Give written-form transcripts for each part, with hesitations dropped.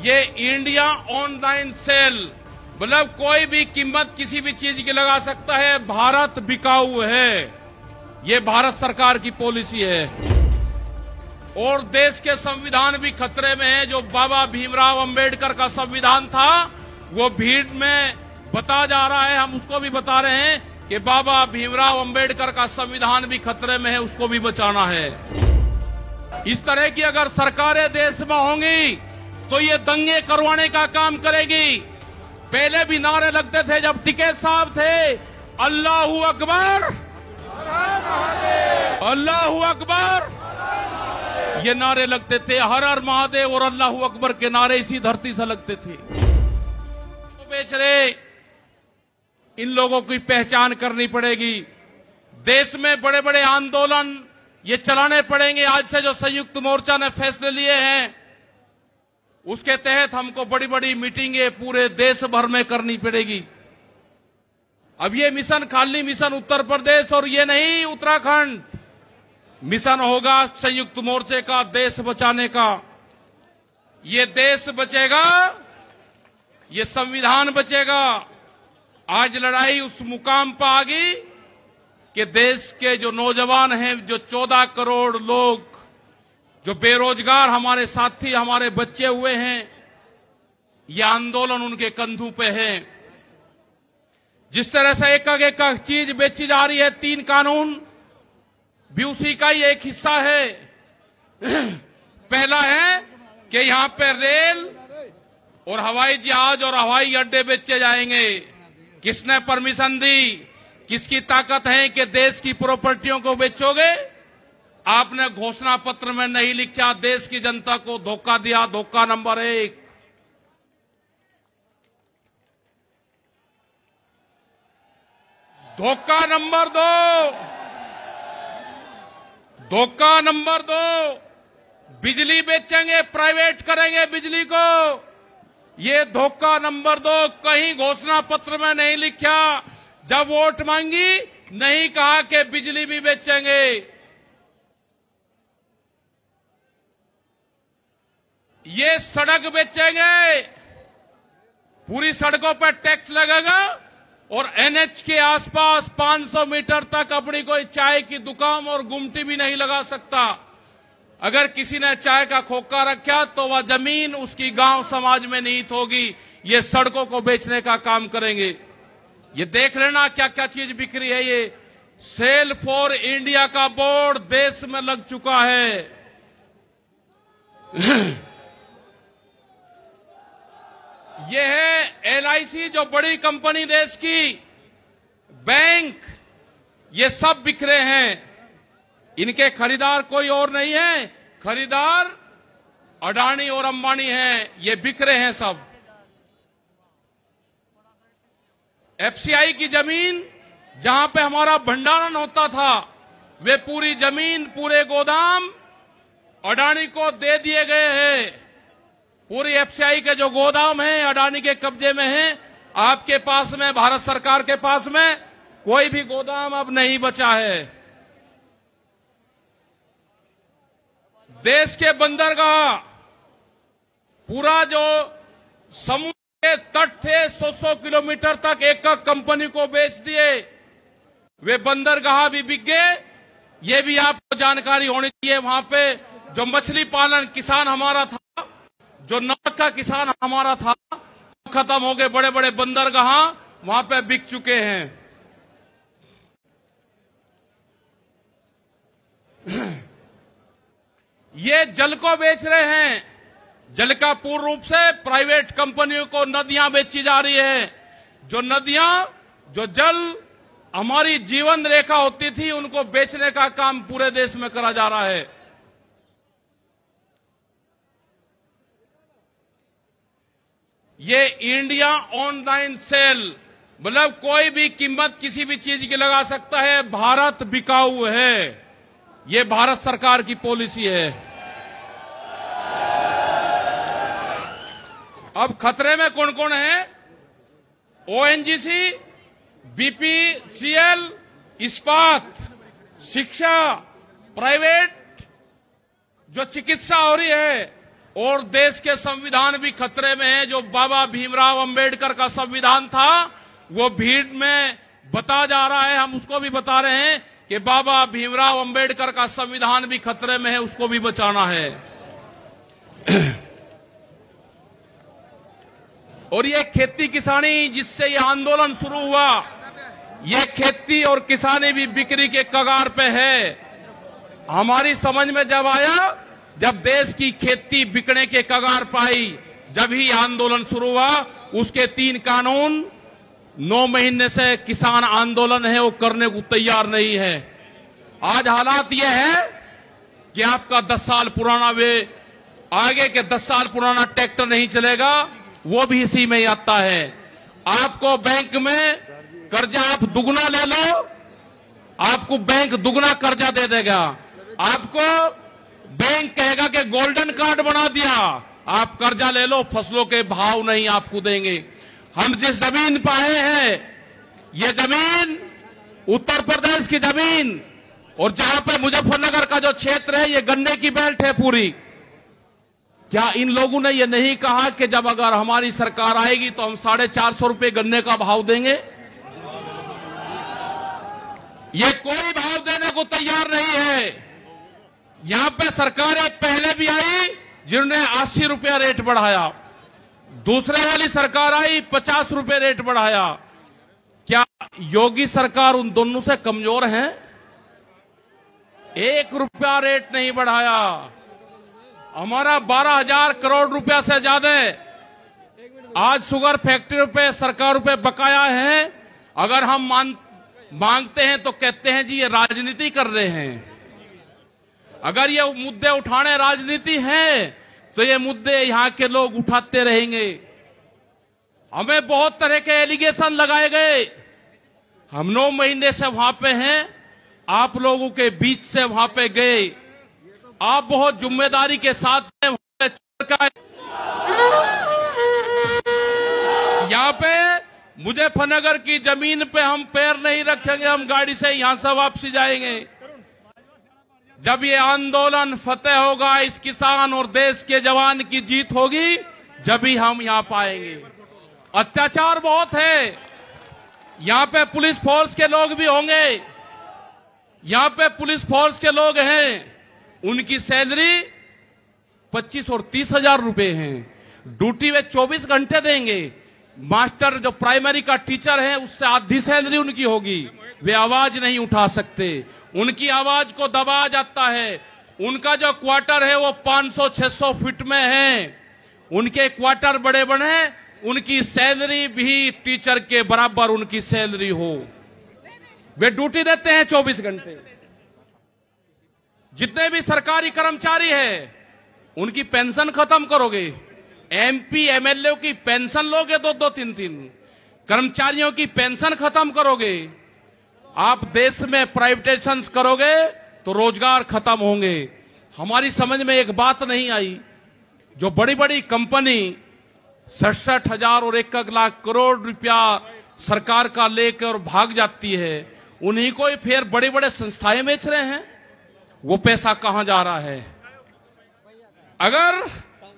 ये India online sale, मतलब कोई भी कीमत किसी भी चीज की लगा सकता है। भारत बिकाऊ है, ये भारत सरकार की पॉलिसी है। और देश के संविधान भी खतरे में है। जो बाबा भीमराव अंबेडकर का संविधान था वो भीड़ में बता जा रहा है, हम उसको भी बता रहे हैं कि बाबा भीमराव अंबेडकर का संविधान भी खतरे में है, उसको भी बचाना है। इस तरह की अगर सरकारें देश में होंगी तो ये दंगे करवाने का काम करेगी। पहले भी नारे लगते थे जब टिकैत साहब थे, अल्लाहू अकबर, अल्लाहू अकबर, ये नारे लगते थे। हर हर महादेव और अल्लाहू अकबर के नारे इसी धरती से लगते थे। तो बेच रहे, इन लोगों की पहचान करनी पड़ेगी। देश में बड़े बड़े आंदोलन ये चलाने पड़ेंगे। आज से जो संयुक्त मोर्चा ने फैसले लिए हैं उसके तहत हमको बड़ी बड़ी मीटिंगें पूरे देश भर में करनी पड़ेगी। अब ये मिशन खाली मिशन उत्तर प्रदेश और ये नहीं उत्तराखंड, मिशन होगा संयुक्त मोर्चे का देश बचाने का। ये देश बचेगा, ये संविधान बचेगा। आज लड़ाई उस मुकाम पर आ गई कि देश के जो नौजवान हैं, जो 14 करोड़ लोग जो बेरोजगार हमारे साथी हमारे बच्चे हुए हैं, ये आंदोलन उनके कंधों पे है। जिस तरह से एक चीज बेची जा रही है, 3 कानून भी उसी का ही एक हिस्सा है। पहला है कि यहां पे रेल और हवाई जहाज और हवाई अड्डे बेचे जाएंगे। किसने परमिशन दी? किसकी ताकत है कि देश की प्रॉपर्टियों को बेचोगे? आपने घोषणा पत्र में नहीं लिखा, देश की जनता को धोखा दिया। धोखा नंबर 1। धोखा नंबर 2, धोखा नंबर 2, बिजली बेचेंगे, प्राइवेट करेंगे बिजली को। ये धोखा नंबर 2 कहीं घोषणा पत्र में नहीं लिखा। जब वोट मांगी नहीं कहा कि बिजली भी बेचेंगे। ये सड़क बेचेंगे, पूरी सड़कों पर टैक्स लगेगा और एनएच के आसपास 500 मीटर तक अपनी कोई चाय की दुकान और गुमटी भी नहीं लगा सकता। अगर किसी ने चाय का खोखा रखा तो वह जमीन उसकी गांव समाज में निहित होगी। ये सड़कों को बेचने का काम करेंगे। ये देख लेना क्या क्या चीज बिक्री है। ये सेल फॉर इंडिया का बोर्ड देश में लग चुका है। ये है LIC, जो बड़ी कंपनी देश की, बैंक, ये सब बिखरे हैं। इनके खरीदार कोई और नहीं है, खरीदार अडानी और अंबानी हैं। ये बिखरे हैं सब। FCI की जमीन जहां पे हमारा भंडारण होता था, वे पूरी जमीन, पूरे गोदाम अडानी को दे दिए गए हैं। पूरी FCI के जो गोदाम हैं अडानी के कब्जे में हैं। आपके पास में, भारत सरकार के पास में कोई भी गोदाम अब नहीं बचा है। देश के बंदरगाह, पूरा जो समुद्र के तट थे 100 किलोमीटर तक एक कंपनी को बेच दिए। वे बंदरगाह भी बिक गए। ये भी आपको जानकारी होनी चाहिए। वहां पे जो मछली पालन किसान हमारा था, जो नाक का किसान हमारा था, खत्म हो गए। बड़े बड़े बंदरगाह वहां पे बिक चुके हैं। ये जल को बेच रहे हैं। जल का पूर्ण रूप से प्राइवेट कंपनियों को नदियां बेची जा रही है। जो नदियां, जो जल हमारी जीवन रेखा होती थी, उनको बेचने का काम पूरे देश में करा जा रहा है। ये इंडिया ऑनलाइन सेल, मतलब कोई भी कीमत किसी भी चीज की लगा सकता है। भारत बिकाऊ है, ये भारत सरकार की पॉलिसी है। अब खतरे में कौन कौन है? ONGC, BPCL, इस्पात, शिक्षा, प्राइवेट जो चिकित्सा हो रही है, और देश के संविधान भी खतरे में है। जो बाबा भीमराव अंबेडकर का संविधान था वो भीड़ में बता जा रहा है, हम उसको भी बता रहे हैं कि बाबा भीमराव अंबेडकर का संविधान भी खतरे में है, उसको भी बचाना है। और ये खेती किसानी जिससे ये आंदोलन शुरू हुआ, ये खेती और किसानी भी बिक्री के कगार पे है। हमारी समझ में जब आया, जब देश की खेती बिकने के कगार पाई, जब ही आंदोलन शुरू हुआ। उसके 3 कानून 9 महीने से किसान आंदोलन है वो करने को तैयार नहीं है। आज हालात ये है कि आपका 10 साल पुराना आगे के 10 साल पुराना ट्रैक्टर नहीं चलेगा, वो भी इसी में ही आता है। आपको बैंक में कर्जा आप दुगना ले लो, आपको बैंक दुगना कर्जा दे देगा। आपको बैंक कहेगा कि गोल्डन कार्ड बना दिया, आप कर्जा ले लो, फसलों के भाव नहीं आपको देंगे। हम जिस जमीन पाए हैं, ये जमीन उत्तर प्रदेश की जमीन, और जहां पे मुजफ्फरनगर का जो क्षेत्र है ये गन्ने की बेल्ट है पूरी। क्या इन लोगों ने ये नहीं कहा कि जब अगर हमारी सरकार आएगी तो हम 450 रुपए गन्ने का भाव देंगे? ये कोई भाव देने को तैयार नहीं है। यहां पे सरकारें पहले भी आई जिन्होंने 80 रुपया रेट बढ़ाया, दूसरे वाली सरकार आई 50 रुपए रेट बढ़ाया। क्या योगी सरकार उन दोनों से कमजोर है? 1 रुपया रेट नहीं बढ़ाया। हमारा 12,000 करोड़ रुपया से ज्यादा आज शुगर फैक्ट्री पे सरकार पे बकाया है। अगर हम मांगते हैं तो कहते हैं जी ये राजनीति कर रहे हैं। अगर ये मुद्दे उठाने राजनीति है तो ये मुद्दे यहां के लोग उठाते रहेंगे। हमें बहुत तरह के एलिगेशन लगाए गए। हम 9 महीने से वहां पे हैं, आप लोगों के बीच से वहां पे गए, आप बहुत जिम्मेदारी के साथ यहाँ पे मुजफ्फरनगर की जमीन पे हम पैर नहीं रखेंगे, हम गाड़ी से यहां से वापसी जाएंगे। जब ये आंदोलन फतेह होगा, इस किसान और देश के जवान की जीत होगी, जब ही हम यहां पाएंगे। अत्याचार बहुत है, यहां पे पुलिस फोर्स के लोग भी होंगे, यहां पे पुलिस फोर्स के लोग हैं, उनकी सैलरी 25 और 30 हजार रुपए हैं। ड्यूटी वे 24 घंटे देंगे। मास्टर जो प्राइमरी का टीचर है उससे आधी सैलरी उनकी होगी, वे आवाज नहीं उठा सकते, उनकी आवाज को दबाया जाता है। उनका जो क्वार्टर है वो 500-600 फीट में है, उनके क्वार्टर बड़े बड़े हैं, उनकी सैलरी भी टीचर के बराबर उनकी सैलरी हो। वे ड्यूटी देते हैं 24 घंटे। जितने भी सरकारी कर्मचारी हैं उनकी पेंशन खत्म करोगे, एमपी एमएलए की पेंशन लोगे 2-2, 3-3, कर्मचारियों की पेंशन खत्म करोगे, आप देश में प्राइवेटाइजेशन करोगे तो रोजगार खत्म होंगे। हमारी समझ में एक बात नहीं आई, जो बड़ी बड़ी कंपनी 67,000 और 1 लाख करोड़ रुपया सरकार का लेकर भाग जाती है, उन्हीं को ही फिर बड़े बड़े संस्थाएं बेच रहे हैं। वो पैसा कहां जा रहा है? अगर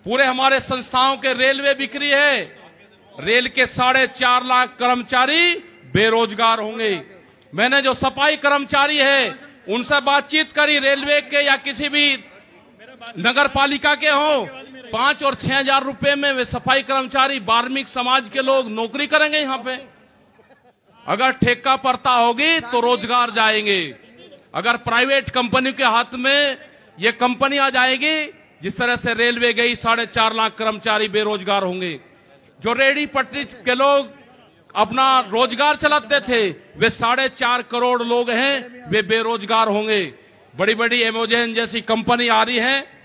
पूरे हमारे संस्थाओं के रेलवे बिक्री है, रेल के 4.5 लाख कर्मचारी बेरोजगार होंगे। मैंने जो सफाई कर्मचारी है उनसे बातचीत करी, रेलवे के या किसी भी नगर पालिका के हो, 5 और 6 हजार रुपए में वे सफाई कर्मचारी बार्मिक समाज के लोग नौकरी करेंगे यहां पे। अगर ठेका पड़ता होगी तो रोजगार जाएंगे। अगर प्राइवेट कंपनी के हाथ में ये कंपनी आ जाएगी, जिस तरह से रेलवे गई, 4.5 लाख कर्मचारी बेरोजगार होंगे। जो रेडी पटरी के लोग अपना रोजगार चलाते थे, वे 4.5 करोड़ लोग हैं, वे बेरोजगार होंगे। बड़ी बड़ी एमेजॉन जैसी कंपनी आ रही है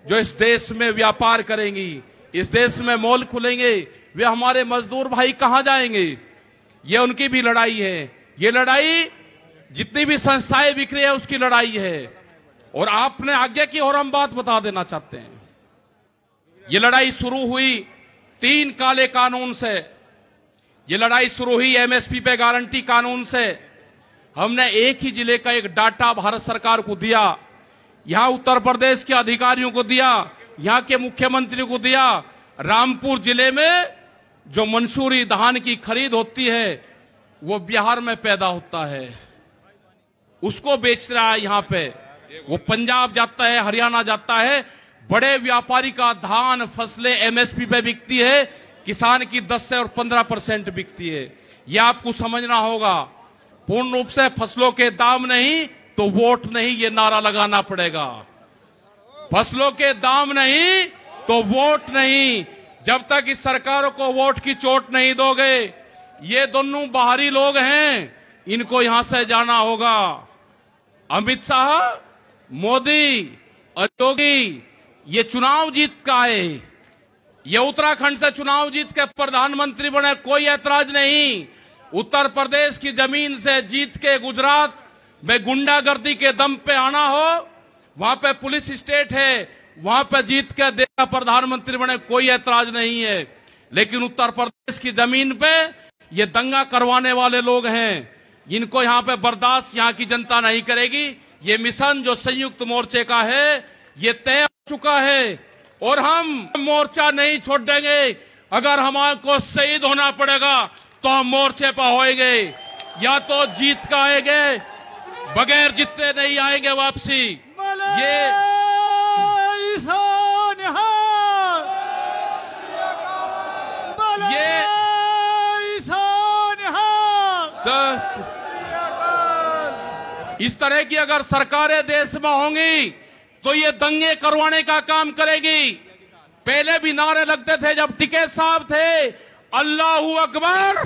जो इस देश में व्यापार करेंगी, इस देश में मॉल खुलेंगे, वे हमारे मजदूर भाई कहां जाएंगे? ये उनकी भी लड़ाई है। ये लड़ाई जितनी भी संस्थाएं बिखरी है उसकी लड़ाई है। और आपने आगे की और हम बात बता देना चाहते हैं, ये लड़ाई शुरू हुई 3 काले कानून से। ये लड़ाई शुरू हुई एमएसपी पे गारंटी कानून से। हमने एक ही जिले का एक डाटा भारत सरकार को दिया, यहां उत्तर प्रदेश के अधिकारियों को दिया, यहाँ के मुख्यमंत्री को दिया। रामपुर जिले में जो मंसूरी धान की खरीद होती है वो बिहार में पैदा होता है, उसको बेच रहा है यहाँ पे। वो पंजाब जाता है, हरियाणा जाता है। बड़े व्यापारी का धान फसलें एमएसपी पे बिकती है, किसान की 10 से और 15% बिकती है। यह आपको समझना होगा। पूर्ण रूप से फसलों के दाम नहीं तो वोट नहीं, ये नारा लगाना पड़ेगा। फसलों के दाम नहीं तो वोट नहीं। जब तक इस सरकारों को वोट की चोट नहीं दोगे, ये दोनों बाहरी लोग हैं, इनको यहां से जाना होगा। अमित शाह, मोदी और योगी ये चुनाव जीत का है। ये उत्तराखंड से चुनाव जीत के प्रधानमंत्री बने, कोई ऐतराज नहीं। उत्तर प्रदेश की जमीन से जीत के गुजरात में गुंडागर्दी के दम पे आना हो, वहां पे पुलिस स्टेट है, वहां पे जीत के देश का प्रधानमंत्री बने, कोई ऐतराज नहीं है। लेकिन उत्तर प्रदेश की जमीन पे ये दंगा करवाने वाले लोग हैं, इनको यहां पे बर्दाश्त यहाँ की जनता नहीं करेगी। ये मिशन जो संयुक्त मोर्चे का है ये तय हो चुका है और हम मोर्चा नहीं छोड़ देंगे। अगर हमारे को शहीद होना पड़ेगा तो हम मोर्चे पर होएंगे, या तो जीत का आएंगे, बगैर जीते नहीं आएंगे वापसी। इस तरह की अगर सरकारें देश में होंगी तो ये दंगे करवाने का काम करेगी। पहले भी नारे लगते थे जब टिकैत साहब थे, अल्लाहू अकबर,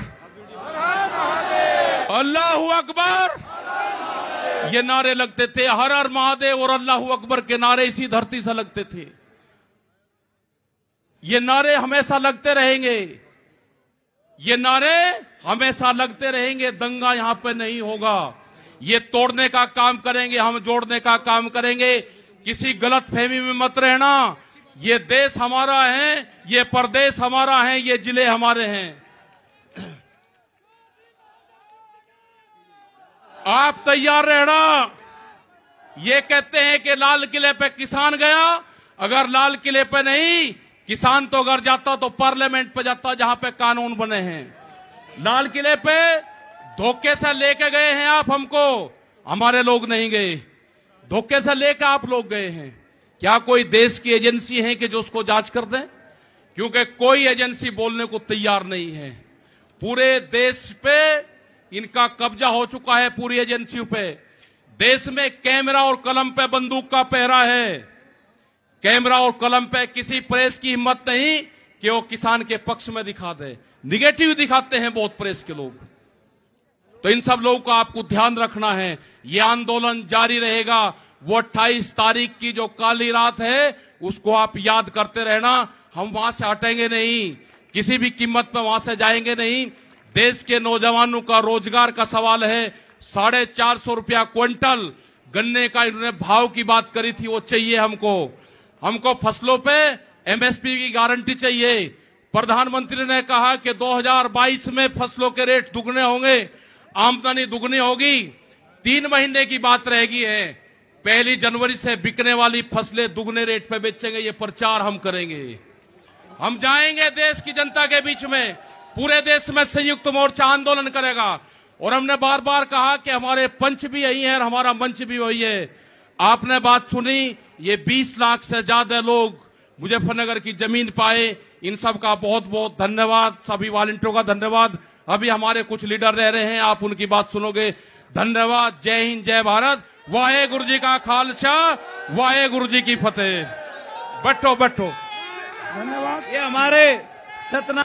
अल्लाहू अकबर, ये नारे लगते थे। हर हर महादेव और अल्लाहू अकबर के नारे इसी धरती से लगते थे। ये नारे हमेशा लगते रहेंगे, ये नारे हमेशा लगते रहेंगे। दंगा यहां पे नहीं होगा। ये तोड़ने का काम करेंगे, हम जोड़ने का काम करेंगे। किसी गलत फहमी में मत रहना। ये देश हमारा है, ये प्रदेश हमारा है, ये जिले हमारे हैं। आप तैयार रहना। ये कहते हैं कि लाल किले पे किसान गया, अगर लाल किले पे नहीं, किसान तो अगर जाता तो पार्लियामेंट पे जाता जहां पे कानून बने हैं। लाल किले पे धोखे से लेके गए हैं आप हमको, हमारे लोग नहीं गए। धोखे से लेकर आप लोग गए हैं। क्या कोई देश की एजेंसी है कि जो उसको जांच कर दे? क्योंकि कोई एजेंसी बोलने को तैयार नहीं है। पूरे देश पे इनका कब्जा हो चुका है, पूरी एजेंसियों पे। देश में कैमरा और कलम पे बंदूक का पहरा है। कैमरा और कलम पे किसी प्रेस की हिम्मत नहीं कि वो किसान के पक्ष में दिखा दे। निगेटिव दिखाते हैं बहुत प्रेस के लोग। तो इन सब लोगों को आपको ध्यान रखना है। ये आंदोलन जारी रहेगा। वो 28 तारीख की जो काली रात है उसको आप याद करते रहना। हम वहां से हटेंगे नहीं, किसी भी कीमत पर वहां से जाएंगे नहीं। देश के नौजवानों का रोजगार का सवाल है। 450 रुपया क्विंटल गन्ने का इन्होंने भाव की बात करी थी, वो चाहिए हमको। हमको फसलों पे एमएसपी की गारंटी चाहिए। प्रधानमंत्री ने कहा कि 2022 में फसलों के रेट दुगने होंगे, आमदनी दुगनी होगी। 3 महीने की बात रहेगी है। 1 जनवरी से बिकने वाली फसलें दुगने रेट पे बेचेंगे। ये प्रचार हम करेंगे। हम जाएंगे देश की जनता के बीच में, पूरे देश में संयुक्त मोर्चा आंदोलन करेगा। और हमने बार बार कहा कि हमारे पंच भी यही है और हमारा मंच भी वही है। आपने बात सुनी, ये 20 लाख से ज्यादा लोग मुजफ्फरनगर की जमीन पाए। इन सब का बहुत बहुत धन्यवाद। सभी वॉलंटियरों का धन्यवाद। अभी हमारे कुछ लीडर रह रहे हैं, आप उनकी बात सुनोगे। धन्यवाद। जय हिंद, जय भारत। वाहेगुरु जी का खालसा, वाहेगुरु जी की फतेह। बैठो बैठो। धन्यवाद। ये हमारे सतना